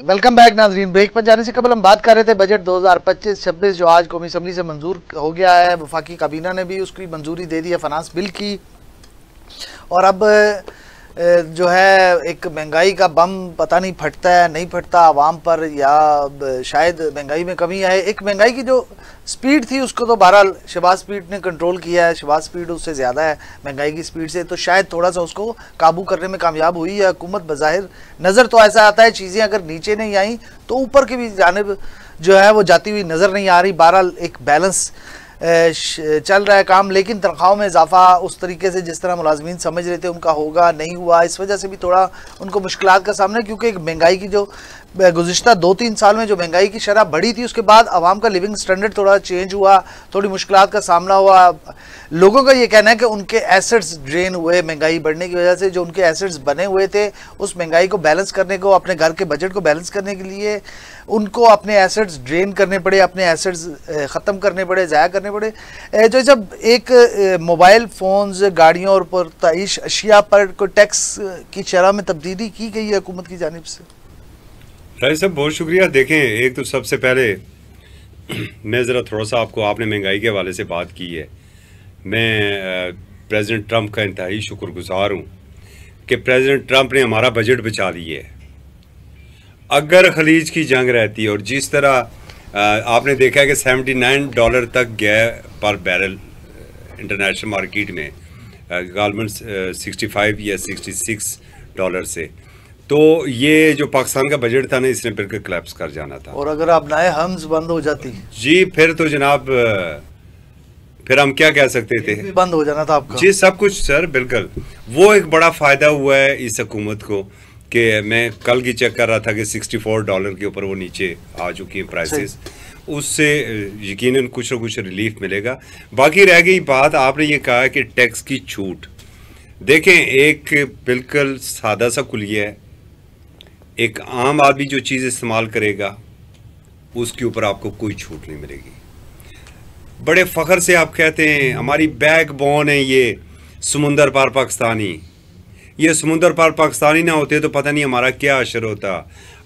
Welcome back नाजरीन। Break पर जाने से कबल हम बात कर रहे थे बजट 2025-26 जो आज कौमी असम्बली से मंजूर हो गया है। वफाकी काबीना ने भी उसकी मंजूरी दे दी है फाइनेंस बिल की। और अब जो है एक महंगाई का बम पता नहीं फटता है नहीं फटता आवाम पर, या शायद महंगाई में कमी आए। एक महंगाई की जो स्पीड थी उसको तो बहरहाल शहबाज स्पीड ने कंट्रोल किया है। शहबाज स्पीड उससे ज़्यादा है महंगाई की स्पीड से, तो शायद थोड़ा सा उसको काबू करने में कामयाब हुई है हुकूमत। बज़ाहिर नज़र तो ऐसा आता है चीज़ें अगर नीचे नहीं आई तो ऊपर की भी जानिब जो है वो जाती हुई नज़र नहीं आ रही। बहरहाल एक बैलेंस चल रहा है काम, लेकिन तनख्वाहों में इजाफा उस तरीके से जिस तरह मुलाजमीन समझ रहे थे उनका होगा नहीं हुआ। इस वजह से भी थोड़ा उनको मुश्किलात का सामना, क्योंकि एक महंगाई की जो गुज़िश्ता 2-3 साल में जो महंगाई की शरह बढ़ी थी उसके बाद आवाम का लिविंग स्टैंडर्ड थोड़ा चेंज हुआ, थोड़ी मुश्किलात का सामना हुआ। लोगों का ये कहना है कि उनके एसेट्स ड्रेन हुए महंगाई बढ़ने की वजह से। जो उनके एसेट्स बने हुए थे उस महंगाई को बैलेंस करने को, अपने घर के बजट को बैलेंस करने के लिए उनको अपने एसेट्स ड्रेन करने पड़े, अपने एसेट्स ख़त्म करने पड़े, ज़ाया करने पड़े। जो जब एक मोबाइल फ़ोन्स, गाड़ियों और पुरताइश अशिया पर कोई टैक्स की शरह में तब्दीली की गई है हुकूमत की जानिब से। राय साहब बहुत शुक्रिया। देखें, एक तो सबसे पहले मैं ज़रा थोड़ा सा आपने महंगाई के हवाले से बात की है। मैं प्रेसिडेंट ट्रंप का इंतहाई शुक्रगुजार हूँ कि प्रेसिडेंट ट्रंप ने हमारा बजट बचा दिया है। अगर खलीज की जंग रहती और जिस तरह आपने देखा है कि $79 तक गया पर बैरल इंटरनेशनल मार्केट में, गालमन 65 या $66 से, तो ये जो पाकिस्तान का बजट था ना, इसने बिल्कुल क्लैप्स कर जाना था। और अगर आप नए हम्स बंद हो जाती जी, फिर तो जनाब फिर हम क्या कह सकते थे, बंद हो जाना था आपका। जी सब कुछ सर, बिल्कुल। वो एक बड़ा फ़ायदा हुआ है इस हुकूमत को कि मैं कल की चेक कर रहा था कि $64 के ऊपर वो नीचे आ चुकी हैं प्राइसेस। उससे यकीनन कुछ न कुछ रिलीफ मिलेगा। बाकी रह गई बात, आपने ये कहा कि टैक्स की छूट। देखें, एक बिल्कुल सादा सा कुलिया है, एक आम आदमी जो चीज़ इस्तेमाल करेगा उसके ऊपर आपको कोई छूट नहीं मिलेगी। बड़े फ़ख्र से आप कहते हैं हमारी बैकबोन है ये समुंदर पार पाकिस्तानी। ये समुंदर पार पाकिस्तानी ना होते तो पता नहीं हमारा क्या असर होता।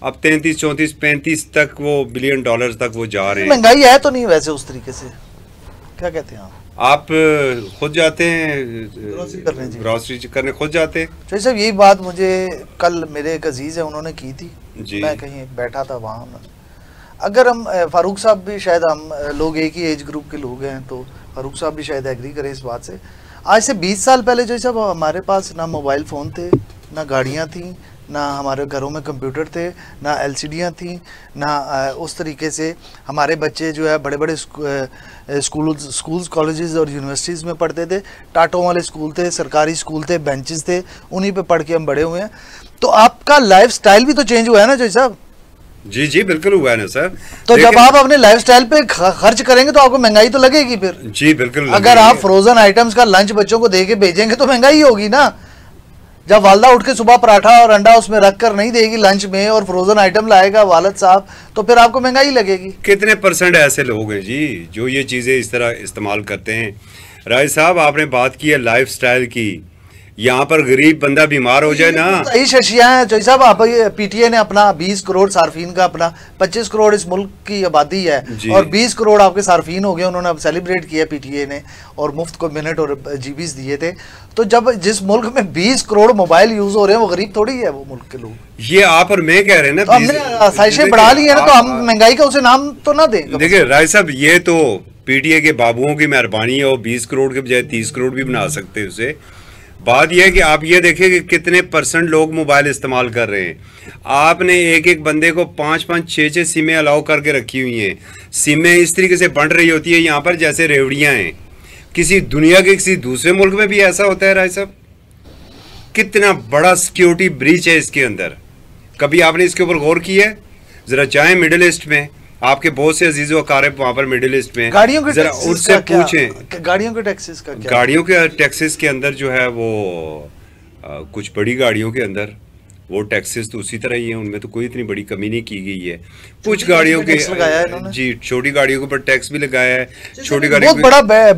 अब 33, 34, 35 तक वो $बिलियन तक वो जा रहे हैं। महंगाई है तो नहीं वैसे उस तरीके से, क्या कहते हैं आप खुद जाते हैं ग्रॉसरी करने, खुद जाते हैं? तो साहब यही बात मुझे कल मेरे एक अजीज़ है उन्होंने की थी जी। मैं कहीं बैठा था वहाँ। अगर हम फारूक साहब भी, शायद हम लोग एक ही एज ग्रुप के लोग हैं, तो फारूक साहब भी शायद एग्री करें इस बात से। आज से 20 साल पहले जो साहब हमारे पास ना मोबाइल फ़ोन थे, ना गाड़ियाँ थी, ना हमारे घरों में कंप्यूटर थे, ना एलसीडियाँ थी, ना उस तरीके से हमारे बच्चे जो है बड़े बड़े स्कूल्स कॉलेजेस और यूनिवर्सिटीज़ में पढ़ते थे। टाटों वाले स्कूल थे, सरकारी स्कूल थे, बेंचेस थे, उन्हीं पे पढ़ के हम बड़े हुए हैं। तो आपका लाइफ स्टाइल भी तो चेंज हुआ है ना जो साहब? जी जी बिल्कुल हुआ है ना सर। तो जब आप अपने लाइफस्टाइल पे खर्च करेंगे तो आपको महंगाई तो लगेगी फिर। जी बिल्कुल। अगर आप फ्रोजन आइटम्स का लंच बच्चों को दे के भेजेंगे तो महंगाई होगी ना। जब वालदा उठ के सुबह पराठा और अंडा उसमें रख कर नहीं देगी लंच में और फ्रोजन आइटम लाएगा वालिद साहब, तो फिर आपको महंगाई लगेगी। कितने % ऐसे लोग हैं जी जो ये चीज़ें इस तरह इस्तेमाल करते हैं। राय साहब, आपने बात की है लाइफ स्टाइल की। यहाँ पर गरीब बंदा बीमार हो जाए ना, यही शशियाँ हैं चौधरी साहब। आप पीटीए ने अपना 20 करोड़ सार्फिन का, अपना 25 करोड़ इस मुल्क की आबादी है और 20 करोड़ आपके सार्फिन हो गए, उन्होंने अब सेलिब्रेट किया पीटीए ने, और मुफ्त को मिनट और जीबीज दिए थे। तो जब जिस मुल्क में 20 करोड़ मोबाइल यूज हो रहे हैं वो गरीब थोड़ी है वो मुल्क के लोग। ये आप और मैं कह रहे हैं ना, तो हमने आसाइशें बढ़ा ली है ना, तो हम महंगाई का उसे नाम तो ना दें। देखिए राय साहब, ये तो पीटीए के बाबुओं की मेहरबानी है और 20 करोड़ के बजाय 30 करोड़ भी बना सकते हैं उसे। बात यह है कि आप ये देखें कि कितने % लोग मोबाइल इस्तेमाल कर रहे हैं। आपने एक बंदे को 5-5, 6-6 सिमें अलाउ करके रखी हुई हैं। सिमें इस तरीके से बंट रही होती है यहाँ पर जैसे रेवड़ियाँ हैं। किसी दुनिया के किसी दूसरे मुल्क में भी ऐसा होता है राय साहब? कितना बड़ा सिक्योरिटी ब्रीच है इसके अंदर। कभी आपने इसके ऊपर गौर किया है? जरा जाएं मिडिल ईस्ट में, आपके बहुत से अजीज़ व अकारिब वहाँ पर मिडिल ईस्ट में, गाड़ियों के जरा उनसे पूछें गाड़ियों के टैक्सेस का क्या? गाड़ियों के टैक्सेस के अंदर जो है वो कुछ बड़ी गाड़ियों के अंदर वो टैक्सेस तो उसी तरह ही हैं, उनमें तो कोई इतनी बड़ी कमी नहीं की गई है। कुछ गाड़ियों के जी, छोटी गाड़ियों के ऊपर टैक्स भी लगाया है। छोटी गाड़ियों बहुत बड़ा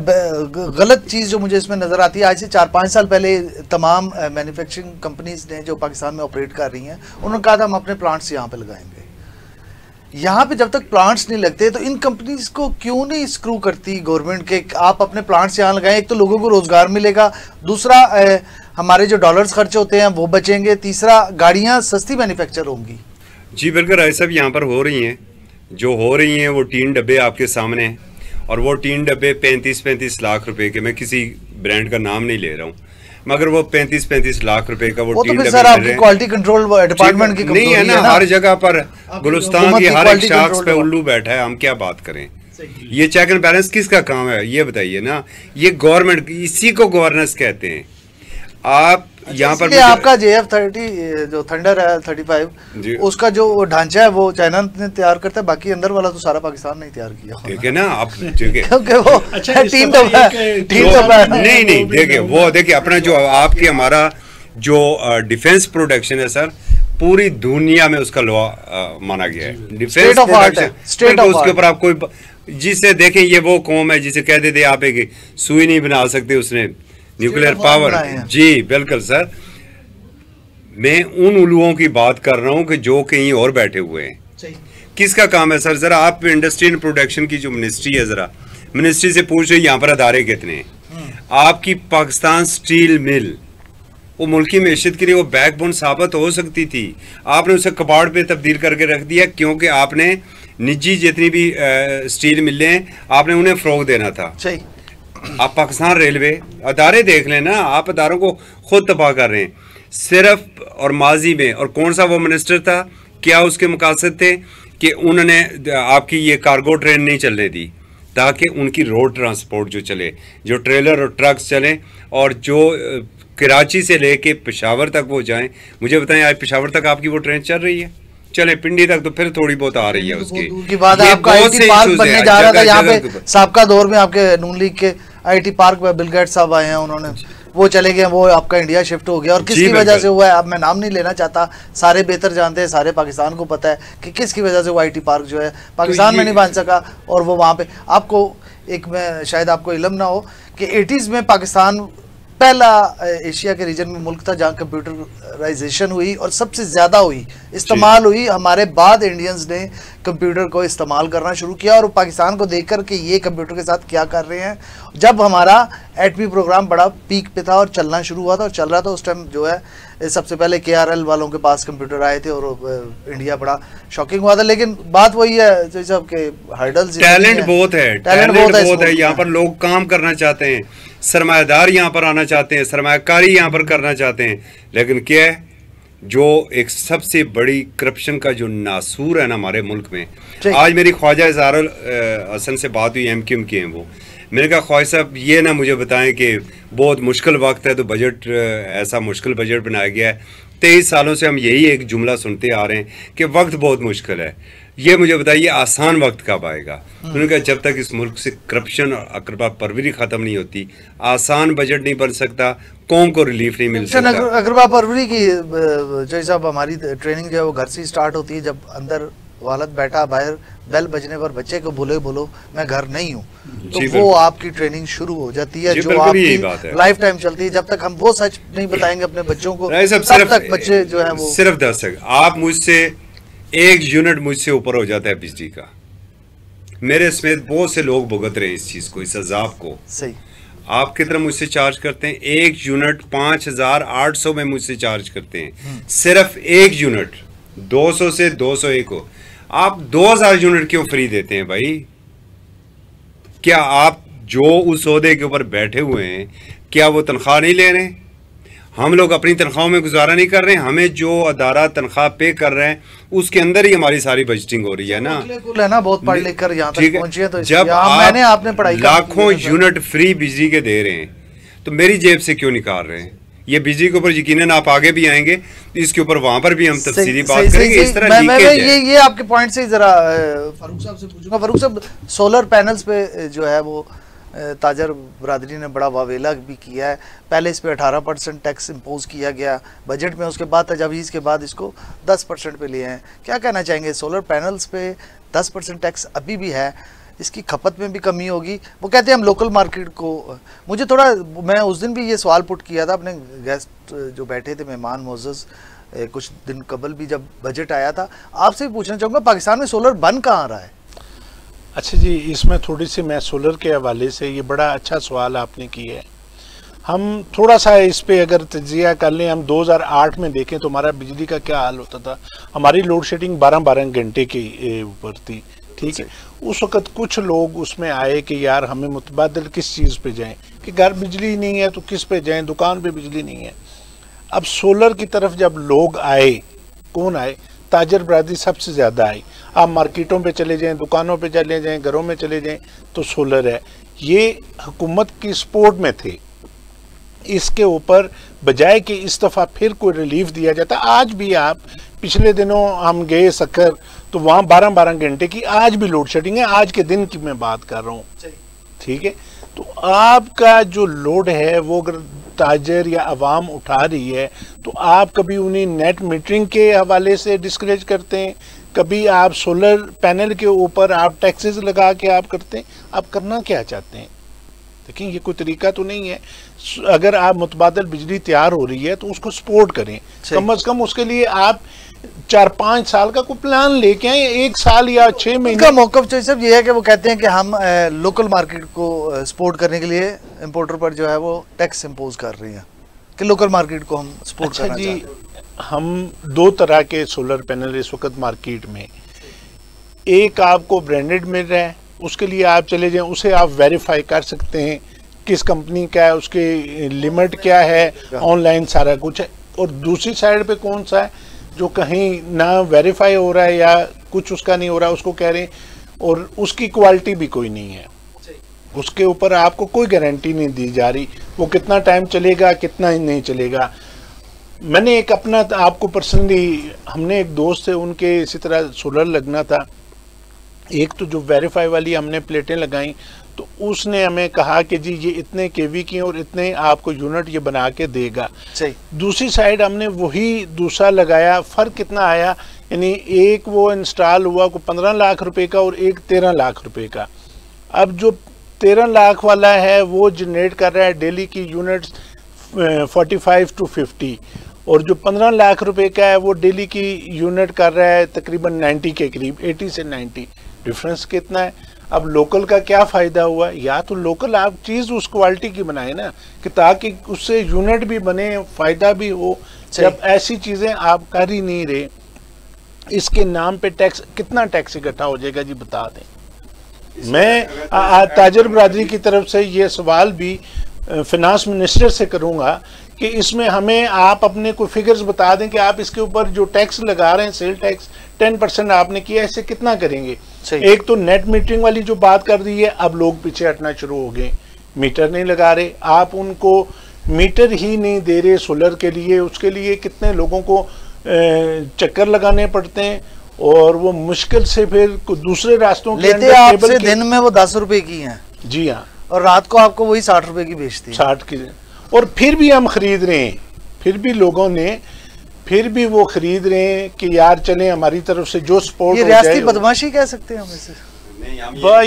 गलत चीज़ जो मुझे इसमें नज़र आती है, आज से 4-5 साल पहले तमाम मैन्युफैक्चरिंग कंपनीज ने जो पाकिस्तान में ऑपरेट कर रही हैं, उन्होंने कहा था हम अपने प्लांट्स यहाँ पे लगाएंगे। यहाँ पे जब तक प्लांट्स नहीं लगते तो इन कंपनीज को क्यों नहीं स्क्रू करती गवर्नमेंट के, आप अपने प्लांट्स यहाँ लगाएं, एक तो लोगों को रोजगार मिलेगा, दूसरा हमारे जो डॉलर्स खर्च होते हैं वो बचेंगे, तीसरा गाड़ियाँ सस्ती मैन्युफैक्चर होंगी। जी बिल्कुल, ऐसा भी यहाँ पर हो रही हैं, जो हो रही हैं वो टीन डब्बे आपके सामने हैं, और वो टीन डब्बे 35-35 लाख रुपए के, मैं किसी ब्रांड का नाम नहीं ले रहा हूँ, मगर वो 35-35 लाख रुपए का वो टीन तो डब्बे सर आपकी क्वालिटी कंट्रोल डिपार्टमेंट की नहीं है ना, हर जगह पर गुलिस्तान की हर एक शख्स पे उल्लू बैठा है, हम क्या बात करें। ये चेक एंड बैलेंस किसका काम है ये बताइए ना, ये गवर्नमेंट, इसी को गवर्नेंस कहते हैं। आप यहाँ पर आपका JF-30 जो थंडर है 35 उसका जो ढांचा है वो चाइना ने तैयार करता है, बाकी अंदर वाला तो सारा पाकिस्तान ने तैयार किया, ठीक है ना आप, ठीक है क्योंकि वो टीम नहीं देखिए, वो देखिए अपना जो आपकी हमारा जो डिफेंस प्रोडक्शन है सर, पूरी दुनिया में उसका लॉ माना गया है, डिफेंस प्रोडक्शन, उसके ऊपर आप कोई जिसे देखें, ये वो कौम है जिसे कह देते आप एक सुई नहीं बना सकते, उसने न्यूक्लियर पावर। जी बिल्कुल सर, मैं उन उल्लुओं की बात कर रहा हूं कि जो कहीं और बैठे हुए हैं। किसका काम है सर, जरा आप इंडस्ट्री एंड प्रोडक्शन की जो मिनिस्ट्री है, जरा मिनिस्ट्री से पूछ रहे यहाँ पर अदारे कितने हैं। आपकी पाकिस्तान स्टील मिल, वो मुल्की मैशत के लिए वो बैकबोन साबित हो सकती थी, आपने उसे कबाड़ पे तब्दील करके रख दिया, क्योंकि आपने निजी जितनी भी स्टील मिलें हैं आपने उन्हें फ़रोग देना था। आप पाकिस्तान रेलवे अदारे देख लें ना, आप अदारों को खुद तबाह कर रहे हैं सिर्फ। और माजी में, और कौन सा वो मिनिस्टर था, क्या उसके मकासद थे कि उन्होंने आपकी ये कार्गो ट्रेन नहीं चलने दी ताकि उनकी रोड ट्रांसपोर्ट जो चले, जो ट्रेलर और ट्रक्स चलें, और जो कराची से लेके पेशावर तक वो जाएं। मुझे बताएं आज पेशावर तक आपकी वो ट्रेन चल रही है? चले पिंडी तक तो फिर थोड़ी बहुत आ रही है उसकी बात है। आपका आईटी पार्क बनने जा रहा था यहाँ पे, साबका दौर में आपके नून लीग के आईटी पार्क में बिल गेट्स साहब आए हैं, उन्होंने वो चले गए, वो आपका इंडिया शिफ्ट हो गया, और किसकी वजह से हुआ है अब मैं नाम नहीं लेना चाहता, सारे बेहतर जानते हैं, सारे पाकिस्तान को पता है कि किसकी वजह से वो आईटी पार्क जो है पाकिस्तान में नहीं बन सका, और वो वहाँ पे आपको एक में शायद आपको इल्म ना हो कि 80s में पाकिस्तान पहला एशिया के रीजन में मुल्क था जहाँ कंप्यूटराइजेशन हुई और सबसे ज़्यादा हुई, इस्तेमाल हुई। हमारे बाद इंडियंस ने कंप्यूटर को इस्तेमाल करना शुरू किया, और पाकिस्तान को देखकर कि ये कंप्यूटर के साथ क्या कर रहे हैं। जब हमारा एटमी प्रोग्राम बड़ा पीक पे था और चलना शुरू हुआ था और चल रहा था, उस टाइम जो है सबसे पहले KRL वालों के पास कंप्यूटर आए थे और इंडिया बड़ा शॉकिंग हुआ था। लेकिन बात वही है जो सब के हर्डल्स, टैलेंट बहुत है, टैलेंट बहुत है यहाँ पर, लोग काम करना चाहते हैं, सरमायादार यहाँ पर आना चाहते हैं, सरमायाकारी यहाँ पर करना चाहते हैं, लेकिन क्या है जो एक सबसे बड़ी करप्शन का जो नासूर है ना हमारे मुल्क में। आज मेरी ख्वाजा इज़हारुल हसन से बात हुई, MQM के हैं वो, मैंने कहा ख्वाजा साहब ये ना मुझे बताएं कि बहुत मुश्किल वक्त है तो बजट ऐसा मुश्किल बजट बनाया गया है। 23 सालों से हम यही एक जुमला सुनते आ रहे हैं कि वक्त बहुत मुश्किल है, ये मुझे बताइए आसान वक्त कब आएगा। उन्होंने कहा जब तक इस मुल्क से करप्शन और अकरबा परवरी ख़त्म नहीं होती, आसान बजट नहीं बन सकता, कौम को रिलीफ नहीं मिल सकता। अकरबा परवरी की जो साहब हमारी ट्रेनिंग जो है वो घर से स्टार्ट होती है, जब अंदर वालद बैठा बाहर बेल बजने पर बच्चे को बोलो मैं घर नहीं हूँ, तो वो आपकी ट्रेनिंग शुरू हो जाती है जो आपकी लाइफ टाइम चलती है। जब तक हम वो सच नहीं बताएंगे अपने बच्चों को तब तक बच्चे जो है वो सिर्फ 10 सेकंड, आप मुझसे 1 यूनिट मुझसे ऊपर हो जाता है बिजली का, मेरे समेत बहुत से लोग भुगत रहे हैं इस चीज को, इस अजाब को। सही, आप कितना मुझसे चार्ज करते हैं? 1 यूनिट 5800 में मुझसे चार्ज करते हैं, सिर्फ 1 यूनिट 200 से 201 को। आप 2000 यूनिट क्यों फ्री देते हैं भाई? क्या आप जो उस ओहदे के ऊपर बैठे हुए हैं क्या वो तनख्वाह नहीं ले रहे हैं? हम लोग अपनी तनख्वाहों में गुजारा नहीं कर रहे हैं, हमें जो अदारा तनख्वाह पे कर रहे हैं उसके अंदर ही हमारी सारी बजटिंग हो रही है ना। है ना, बहुत पढ़ लिख कर यहाँ तक पहुंचे हैं, तो जब आपने पढ़ाई लाखों यूनिट फ्री बिजली के दे रहे हैं तो मेरी जेब से क्यों निकाल रहे हैं? ये बिजली के ऊपर यकीनन आप आगे भी आएंगे, इसके ऊपर वहां पर भी हम तफसीली बात करेंगे। इस तरह ये आपके पॉइंट से जरा फारूक साहब से पूछूंगा। फारूक साहब, सोलर पैनल्स पे जो है वो ताजर बरादरी ने बड़ा वावेला भी किया है, पहले इस पे 18% टैक्स इम्पोज किया गया बजट में, उसके बाद तजावीज़ के बाद इसको 10% पे लिए हैं। क्या कहना चाहेंगे? सोलर पैनल्स पे 10% टैक्स अभी भी है, इसकी खपत में भी कमी होगी। वो कहते हैं हम लोकल मार्केट को, मुझे थोड़ा, मैं उस दिन भी ये सवाल पुट किया था, अपने गेस्ट जो बैठे थे मेहमान मोज़्ज़ज़ कुछ दिन कबल भी जब बजट आया था। आपसे भी पूछना चाहूँगा, पाकिस्तान में सोलर बन कहाँ रहा है? अच्छा जी, इसमें थोड़ी सी मैं सोलर के हवाले से, ये बड़ा अच्छा सवाल आपने किया है। हम थोड़ा सा इस पे अगर तजिया कर लें, हम 2008 में देखें तो हमारा बिजली का क्या हाल होता था। हमारी लोड शेडिंग 12-12 घंटे के ऊपर थी, ठीक है। उस वक़्त कुछ लोग उसमें आए कि यार हमें मुतबादल किस चीज़ पे जाएं, कि घर बिजली नहीं है तो किस पे जाएं, दुकान पे बिजली नहीं है। अब सोलर की तरफ जब लोग आए, कौन आए? ताजर बरादरी सबसे ज़्यादा आई। आप मार्केटों पे चले जाएं, दुकानों पे चले जाएं, घरों में चले जाएं तो सोलर है। ये हुकूमत की सपोर्ट में थे। इसके ऊपर बजाय कि इस दफ़ा फिर कोई रिलीफ दिया जाता, आज भी आप पिछले दिनों हम गए सक्कर तो वहाँ 12-12 घंटे की आज भी लोड शेडिंग है। आज के दिन की मैं बात कर रहा हूँ, ठीक है। तो आपका जो लोड है वो अगर ताजर या अवाम उठा रही है तो आप कभी उन्हें नेट मीटरिंग के हवाले से डिस्करेज करते हैं, कभी आप सोलर पैनल के ऊपर आप टैक्सेस लगा के आप करते हैं। आप करना क्या चाहते हैं? देखिए, ये कोई तरीका तो नहीं है। अगर आप मुतबादल बिजली तैयार हो रही है तो उसको सपोर्ट करें, कम अज कम उसके लिए आप 4-5 साल का कोई प्लान लेके आए। 1 साल या 6 महीने का मौक़िफ़ साहब ये है कि वो कहते हैं कि हम लोकल मार्केट को सपोर्ट करने के लिए इंपोर्टर पर जो है वो टैक्स इम्पोज कर रही हैं कि लोकल मार्केट को हम सपोर्ट करना चाहते हैं। हम 2 तरह के सोलर पैनल इस वक्त मार्केट में, एक आपको ब्रांडेड मिल रहा है, उसके लिए आप चले जाएं, उसे आप वेरीफाई कर सकते हैं किस कंपनी का है, उसके लिमिट क्या है, ऑनलाइन सारा कुछ है। और दूसरी साइड पे कौन सा है जो कहीं ना वेरीफाई हो रहा है या कुछ उसका नहीं हो रहा, उसको कह रहे हैं, और उसकी क्वालिटी भी कोई नहीं है, उसके ऊपर आपको कोई गारंटी नहीं दी जा रही वो कितना टाइम चलेगा, कितना ही नहीं चलेगा। मैंने एक अपना आपको पर्सनली, हमने एक दोस्त है, उनके इसी तरह सोलर लगना था। एक तो जो वेरीफाई वाली हमने प्लेटें लगाई तो उसने हमें कहा कि जी ये इतने केवी की और इतने आपको यूनिट ये बना के देगा। सही। दूसरी साइड हमने वही दूसरा लगाया, फ़र्क कितना आया, यानी एक वो इंस्टॉल हुआ को 15 लाख रुपए का और एक 13 लाख रुपए का। अब जो 13 लाख वाला है वो जनरेट कर रहा है डेली की यूनिट्स 45 to 50, और जो 15 लाख रुपए का है वो डेली की यूनिट कर रहा है तकरीबन 90 के करीब, 80 से 90। डिफरेंस कितना है? अब लोकल का क्या फ़ायदा हुआ? या तो लोकल आप चीज़ उस क्वालिटी की बनाए ना, कि ताकि उससे यूनिट भी बने, फ़ायदा भी हो। जब ऐसी चीज़ें आप कर ही नहीं रहे, इसके नाम पे टैक्स, कितना टैक्स इकट्ठा हो जाएगा जी बता दें। मैं ताजर बरादरी की तरफ से ये सवाल भी फिनांस मिनिस्टर से करूँगा कि इसमें हमें आप अपने कोई फिगर्स बता दें कि आप इसके ऊपर जो टैक्स लगा रहे हैं, सेल टैक्स 10% आपने किया, इससे कितना करेंगे। एक तो नेट मीटरिंग वाली जो बात कर रही है, अब लोग पीछे हटना शुरू हो गए, मीटर नहीं लगा रहे, आप उनको मीटर ही नहीं दे रहे सोलर के लिए। उसके लिए कितने लोगों को चक्कर लगाने पड़ते हैं और वो मुश्किल से फिर दूसरे रास्तों के लेते आपसे दिन में वो 10 रुपए की हैं। जी हाँ, और रात को आपको वही 60 रुपए की बेचती है। 60 की, और फिर भी हम खरीद रहे हैं, फिर भी लोगों ने फिर भी वो खरीद रहे हैं कि यार चलें हमारी तरफ से जो सपोर्ट। ये रियासती बदमाशी कह सकते हैं हम इसे।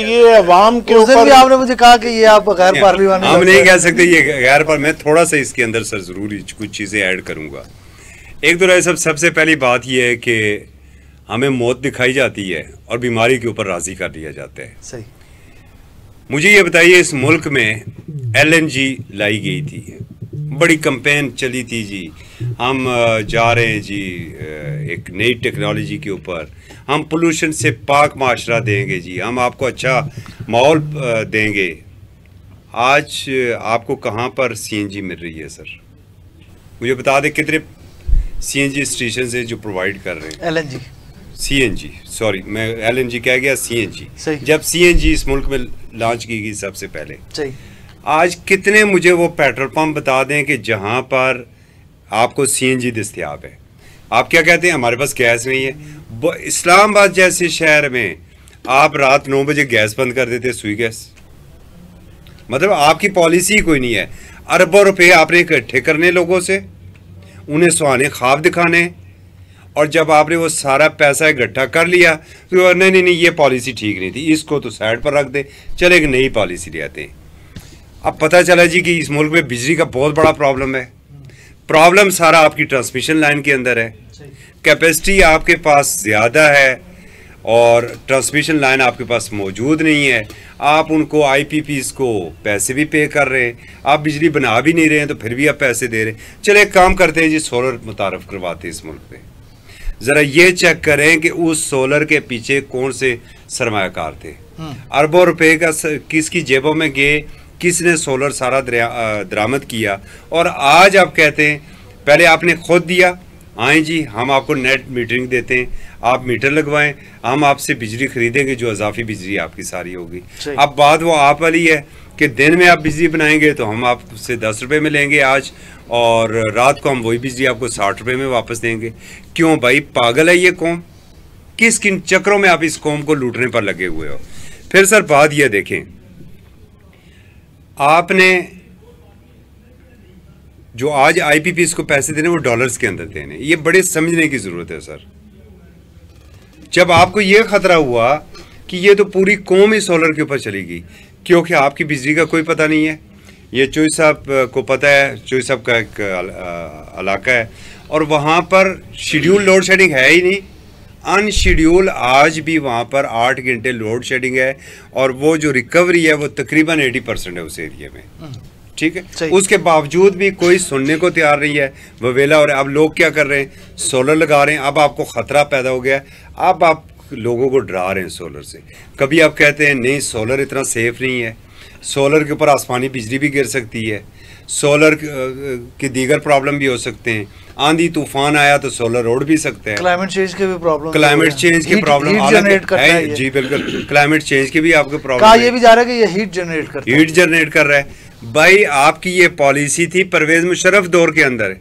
ये अवाम के ऊपर भी आपने मुझे कहा कि ये आप गैर पार्लिमानी, हम नहीं कह सकते ये गैर पर। मैं थोड़ा सा इसके अंदर सर जरूर कुछ चीजें ऐड करूंगा। एक तो रहे सबसे पहली बात ये है कि हमें मौत दिखाई जाती है और बीमारी के ऊपर राजी कर दिया जाता है। सही। मुझे ये बताइए, इस मुल्क में LNG लाई गई थी, बड़ी कैंपेन चली थी जी, हम जा रहे हैं जी एक नई टेक्नोलॉजी के ऊपर, हम पोल्यूशन से पाक माशरा देंगे जी, हम आपको अच्छा माहौल देंगे। आज आपको कहाँ पर CNG मिल रही है सर? मुझे बता दें कितने CNG स्टेशन है जो प्रोवाइड कर रहे हैं? LNG CNG, सॉरी मैं LNG कह गया, CNG। सही। जब CNG इस मुल्क में लॉन्च की गई सबसे पहले, सही, आज कितने मुझे वो पेट्रोल पंप बता दें कि जहां पर आपको CNG दस्तयाब है। आप क्या कहते हैं हमारे पास गैस नहीं है? इस्लामाबाद जैसे शहर में आप रात 9 बजे गैस बंद कर देते, सुई गैस। मतलब आपकी पॉलिसी कोई नहीं है। अरबों रुपए आपने इकट्ठे करने लोगों से, उन्हें सुहाने ख्वाब दिखाने, और जब आपने वो सारा पैसा इकट्ठा कर लिया तो नहीं ये पॉलिसी ठीक नहीं थी, इसको तो साइड पर रख दे, चले एक नई पॉलिसी ले आते हैं। अब पता चला जी कि इस मुल्क में बिजली का बहुत बड़ा प्रॉब्लम है। प्रॉब्लम सारा आपकी ट्रांसमिशन लाइन के अंदर है, कैपेसिटी आपके पास ज़्यादा है और ट्रांसमिशन लाइन आपके पास मौजूद नहीं है। आप उनको IPPs को पैसे भी पे कर रहे हैं, आप बिजली बना भी नहीं रहे हैं तो फिर भी आप पैसे दे रहे हैं। चले एक काम करते हैं जी, सोलर मुतारफ करवाते हैं इस मुल्क पे। ज़रा ये चेक करें कि उस सोलर के पीछे कौन से सरमायाकार थे, अरबों रुपए का किसकी जेबों में गए, किसने सोलर सारा दरामद किया। और आज आप कहते हैं पहले आपने खुद दिया, आए जी हम आपको नेट मीटरिंग देते हैं, आप मीटर लगवाएं, हम आपसे बिजली खरीदेंगे जो अजाफी बिजली आपकी सारी होगी। अब बात वो आप वाली है कि दिन में आप बिजली बनाएंगे तो हम आपसे 10 रुपये में लेंगे आज, और रात को हम वही बिजली आपको 60 रुपये में वापस देंगे। क्यों भाई, पागल है ये कौम? किस किन चक्रों में आप इस कौम को लूटने पर लगे हुए हो? फिर सर बात यह देखें, आपने जो आज IPPs को पैसे देने वो डॉलर्स के अंदर देने, ये बड़े समझने की जरूरत है सर। जब आपको ये खतरा हुआ कि ये तो पूरी कौम ही सोलर के ऊपर चलेगी, क्योंकि आपकी बिजली का कोई पता नहीं है, ये चोई साहब को पता है, चोई साहब का एक इलाका है और वहाँ पर शेड्यूल लोड शेडिंग है ही नहीं, अनशेड्यूल आज भी वहाँ पर 8 घंटे लोड शेडिंग है और वो जो रिकवरी है वो तकरीबन 80% है उस एरिया में, ठीक है। उसके बावजूद भी कोई सुनने को तैयार नहीं है, ववेला। और अब लोग क्या कर रहे हैं, सोलर लगा रहे हैं। अब आपको खतरा पैदा हो गया, अब आप लोगों को डरा रहे हैं सोलर से। कभी आप कहते हैं नहीं सोलर इतना सेफ नहीं है, सोलर के ऊपर आसमानी बिजली भी गिर सकती है, सोलर के दीगर प्रॉब्लम भी हो सकते हैं, आंधी तूफान आया तो सोलर उड़ भी सकते हैं, क्लाइमेट चेंज के भी प्रॉब्लम, क्लाइमेट चेंज के प्रॉब्लम है जी, बिल्कुल क्लाइमेट चेंज के भी आपके प्रॉब्लम। कहा ये भी जा रहा है कि ये हीट जनरेट कर रहा है। भाई आपकी ये पॉलिसी थी परवेज मुशर्रफ दौर के अंदर,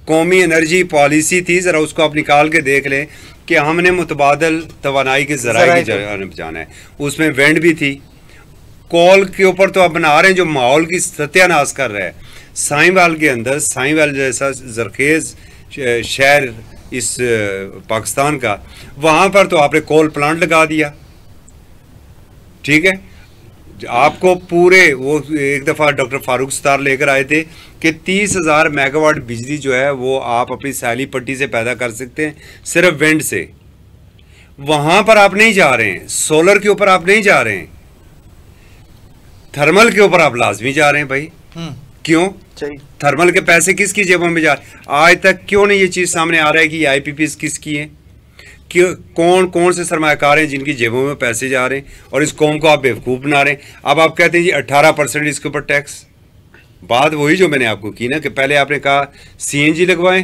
कौमी एनर्जी पॉलिसी थी, जरा उसको आप निकाल के देख लें कि हमने मुतबादल तवानाई के ज़राए की जाना है, उसमें विंड भी थी। कोल के ऊपर तो आप बना रहे हैं जो माहौल की सत्यानाश कर रहा है। साहिवाल के अंदर, साहिवाल जैसा जरखेज शहर इस पाकिस्तान का, वहाँ पर तो आपने कोल प्लांट लगा दिया, ठीक है। आपको पूरे वो एक दफ़ा डॉक्टर फारूक सतार लेकर आए थे कि 30,000 मेगावाट बिजली जो है वो आप अपनी सैली पट्टी से पैदा कर सकते हैं सिर्फ विंड से। वहाँ पर आप नहीं जा रहे हैं, सोलर के ऊपर आप नहीं जा रहे हैं, थर्मल के ऊपर आप लाजमी जा रहे हैं भाई। क्यों? थर्मल के पैसे किसकी जेबों में जा रहे हैं? आज तक क्यों नहीं ये चीज़ सामने आ रहा है कि ये IPPs किसकी है, कि कौन कौन से सरमायाकार हैं जिनकी जेबों में पैसे जा रहे हैं और इस कौम को आप बेवकूफ़ बना रहे हैं। अब आप कहते हैं जी 18% इसके ऊपर टैक्स। बात वही जो मैंने आपको की ना कि पहले आपने कहा CNG लगवाएं,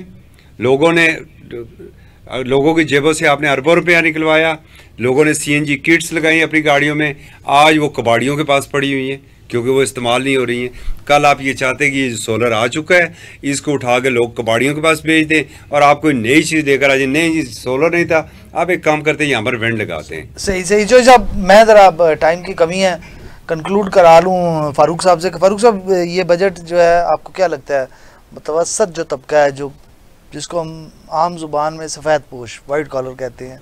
लोगों की जेबों से आपने अरबों रुपया निकलवाया, लोगों ने CNG किट्स लगाई अपनी गाड़ियों में, आज वो कबाड़ियों के पास पड़ी हुई हैं क्योंकि वो इस्तेमाल नहीं हो रही हैं। कल आप ये चाहते हैं कि ये सोलर आ चुका है, इसको उठा के लोग कबाड़ियों के पास भेज दें और आप कोई नई चीज़ देकर आ जाए, नहीं जी सोलर नहीं था, आप एक काम करते हैं यहाँ पर विंड लगाते हैं। सही जो साहब, मैं ज़रा टाइम की कमी है, कंक्लूड करा लूँ फारूक साहब से। फारूक साहब, ये बजट जो है आपको क्या लगता है, मुतवसत जो तबका है, जो जिसको हम आम ज़ुबान में सफ़ेद पोश वाइट कॉलर कहते हैं,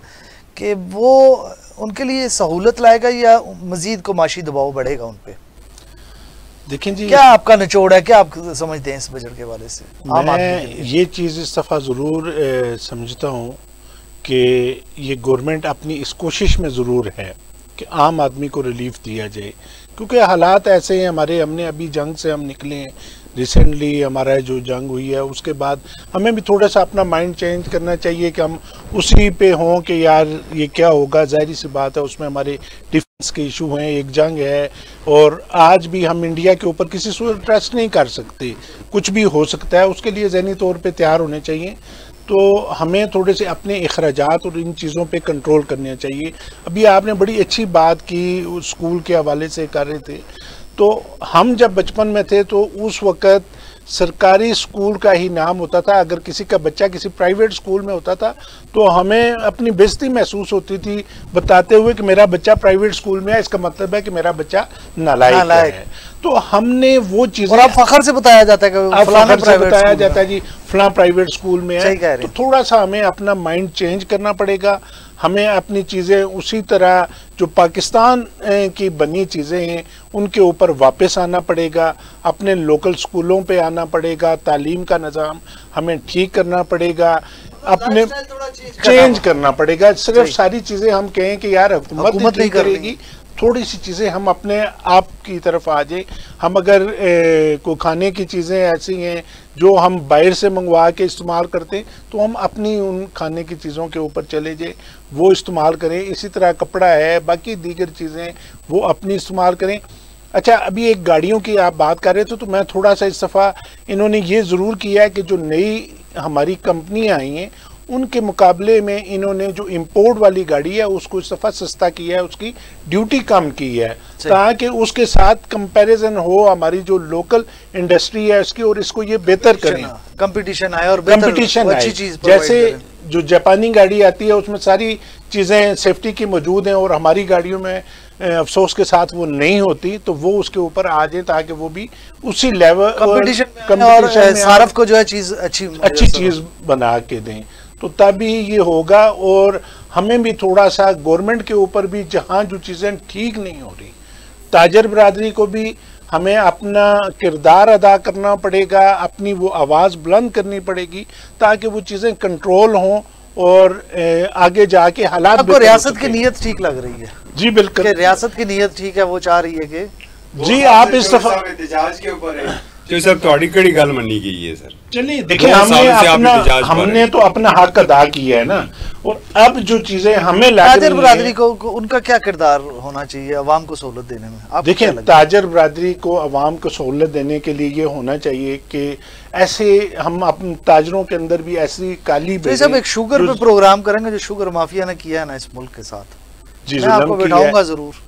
कि वो उनके लिए सहूलत लाएगा या मज़ीद को माशी दबाव बढ़ेगा उन पर? देखें जी, क्या आपका निचोड़ है, क्या आप समझते हैं इस बजट के हवाले से? मैं ये चीज़ इस दफ़ा ज़रूर समझता हूँ कि ये गवर्नमेंट अपनी इस कोशिश में ज़रूर है कि आम आदमी को रिलीफ दिया जाए, क्योंकि हालात ऐसे हैं हमारे, हमने अभी जंग से हम निकले हैं, रिसेंटली हमारा जो जंग हुई है उसके बाद हमें भी थोड़ा सा अपना माइंड चेंज करना चाहिए कि हम उसी पे हों कि यार ये क्या होगा। ज़ाहिर सी बात है उसमें हमारे डिफेंस के इशू हैं, एक जंग है और आज भी हम इंडिया के ऊपर किसी सूरत ट्रस्ट नहीं कर सकते, कुछ भी हो सकता है, उसके लिए ज़हनी तौर पे तैयार होने चाहिए। तो हमें थोड़े से अपने अखराजात और इन चीज़ों पे कंट्रोल करने चाहिए। अभी आपने बड़ी अच्छी बात की, स्कूल के हवाले से कर रहे थे, तो हम जब बचपन में थे तो उस वक़्त सरकारी स्कूल का ही नाम होता था, अगर किसी का बच्चा किसी प्राइवेट स्कूल में होता था तो हमें अपनी बेइज्जती महसूस होती थी बताते हुए कि मेरा बच्चा प्राइवेट स्कूल में है, इसका मतलब है कि मेरा बच्चा नालायक है। तो हमने वो चीज़, और अब फखर से बताया जाता है कि फखर से बताया जाता है जी फलां प्राइवेट स्कूल में है। तो थोड़ा सा हमें अपना माइंड चेंज करना पड़ेगा, हमें अपनी चीज़ें उसी तरह जो पाकिस्तान की बनी चीज़ें हैं उनके ऊपर वापस आना पड़ेगा, अपने लोकल स्कूलों पे आना पड़ेगा, तालीम का निज़ाम हमें ठीक करना पड़ेगा, अपने चेंज करना पड़ेगा। सिर्फ सारी चीज़ें हम कहें कि यार हुकूमत नहीं करेगी, थोड़ी सी चीज़ें हम अपने आप की तरफ आ जाए। हम अगर को खाने की चीज़ें ऐसी हैं जो हम बाहर से मंगवा के इस्तेमाल करते हैं तो हम अपनी उन खाने की चीज़ों के ऊपर चले जाए, वो इस्तेमाल करें। इसी तरह कपड़ा है, बाकी दीगर चीज़ें वो अपनी इस्तेमाल करें। अच्छा, अभी एक गाड़ियों की आप बात कर रहे थे तो मैं थोड़ा सा इस दफ़ा इन्होंने ये ज़रूर किया है कि जो नई हमारी कंपनियाँ आई हैं उनके मुकाबले में इन्होंने जो इंपोर्ट वाली गाड़ी है उसको इस दफ़ा सस्ता किया है, उसकी ड्यूटी कम की है ताकि उसके साथ कंपैरिजन हो हमारी जो लोकल इंडस्ट्री है उसकी, और इसको ये बेहतर करें, कंपटीशन आए और कंपटीशन आए। जैसे जो जापानी गाड़ी आती है उसमें सारी चीज़ें सेफ्टी की मौजूद हैं और हमारी गाड़ियों में अफसोस के साथ वो नहीं होती, तो वो उसके ऊपर आ जाए ताकि वो भी उसी लेवल कंपटीशन और सारफ को जो है चीज़ अच्छी चीज़ बना के दें, तो तभी ये होगा। और हमें भी थोड़ा सा गवर्नमेंट के ऊपर भी, जहाँ जो चीज़ें ठीक नहीं हो रही, ताजर बरादरी को भी हमें अपना किरदार अदा करना पड़ेगा, अपनी वो आवाज़ बुलंद करनी पड़ेगी ताकि वो चीज़ें कंट्रोल हों और आगे जाके हालात। आपको रियासत की नीयत ठीक लग रही है? जी बिल्कुल, रियासत की नीयत ठीक है, वो चाह रही है कि जी आप इस दफा के ऊपर है जो सर थोड़ी कड़ी गल मनी गई है सर। चलिए देखिए, हमने तो अपना हक अदा किया है ना, और अब जो चीजें हमें ताजर बरादरी को उनका क्या किरदार होना चाहिए अवाम को सहूलत देने में? आप देखिए, ताजर बरादरी को अवाम को सहूलत देने के लिए ये होना चाहिए कि ऐसे हम अपने ताजरों के अंदर भी ऐसी काली तो सब एक शुगर पे प्रोग्राम करेंगे जो शुगर माफिया ने किया है ना इस मुल्क के साथ। जी, मैं आपको बिठाऊंगा जरूर।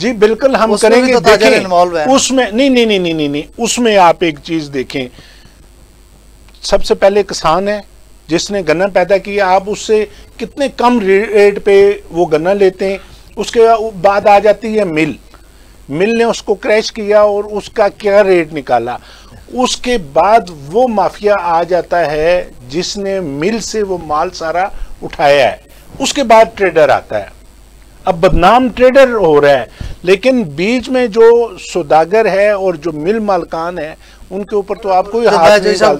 जी बिल्कुल, हम करेंगे। तो देखें उसमें नहीं, उसमें आप एक चीज देखें, सबसे पहले किसान है जिसने गन्ना पैदा किया, आप उससे कितने कम रेट पे वो गन्ना लेते हैं। उसके बाद आ जाती है मिल ने उसको क्रैश किया और उसका क्या रेट निकाला। उसके बाद वो माफिया आ जाता है जिसने मिल से वो माल सारा उठाया है, उसके बाद ट्रेडर आता है। अब बदनाम ट्रेडर हो रहा है, लेकिन बीच में जो सौदागर है और जो मिल मालकान है उनके ऊपर तो आपको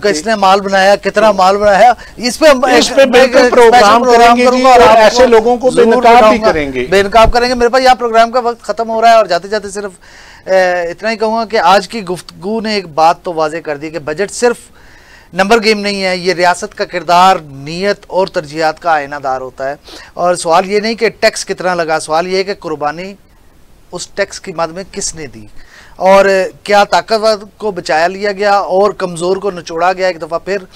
किसने माल बनाया, कितना माल बनाया, इस पे बिल्कुल प्रोग्राम करेंगे जी, और ऐसे लोगों को बेनकाब भी करेंगे, बेनकाब करेंगे। मेरे पास यहाँ प्रोग्राम का वक्त खत्म हो रहा है और जाते जाते सिर्फ इतना ही कहूँगा कि आज की गुफ्तगू ने एक बात तो वाजे कर दी कि बजट सिर्फ नंबर गेम नहीं है, ये रियासत का किरदार, नीयत और तरजीहात का आयनादार होता है। और सवाल ये नहीं कि टैक्स कितना लगा, सवाल ये है कि कुर्बानी उस टैक्स की मद में किसने दी, और क्या ताकतवर को बचाया लिया गया और कमज़ोर को निचोड़ा गया एक दफ़ा फिर,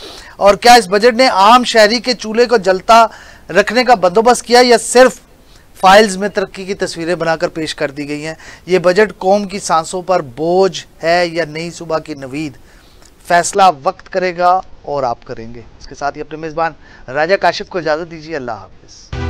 और क्या इस बजट ने आम शहरी के चूल्हे को जलता रखने का बंदोबस्त किया या सिर्फ फाइल्स में तरक्की की तस्वीरें बनाकर पेश कर दी गई हैं। ये बजट कौम की सांसों पर बोझ है या नई सुबह की नवीद, फैसला वक्त करेगा और आप करेंगे। इसके साथ ही अपने मेज़बान राजा काशिफ को इजाज़त दीजिए। अल्लाह हाफ़िज़।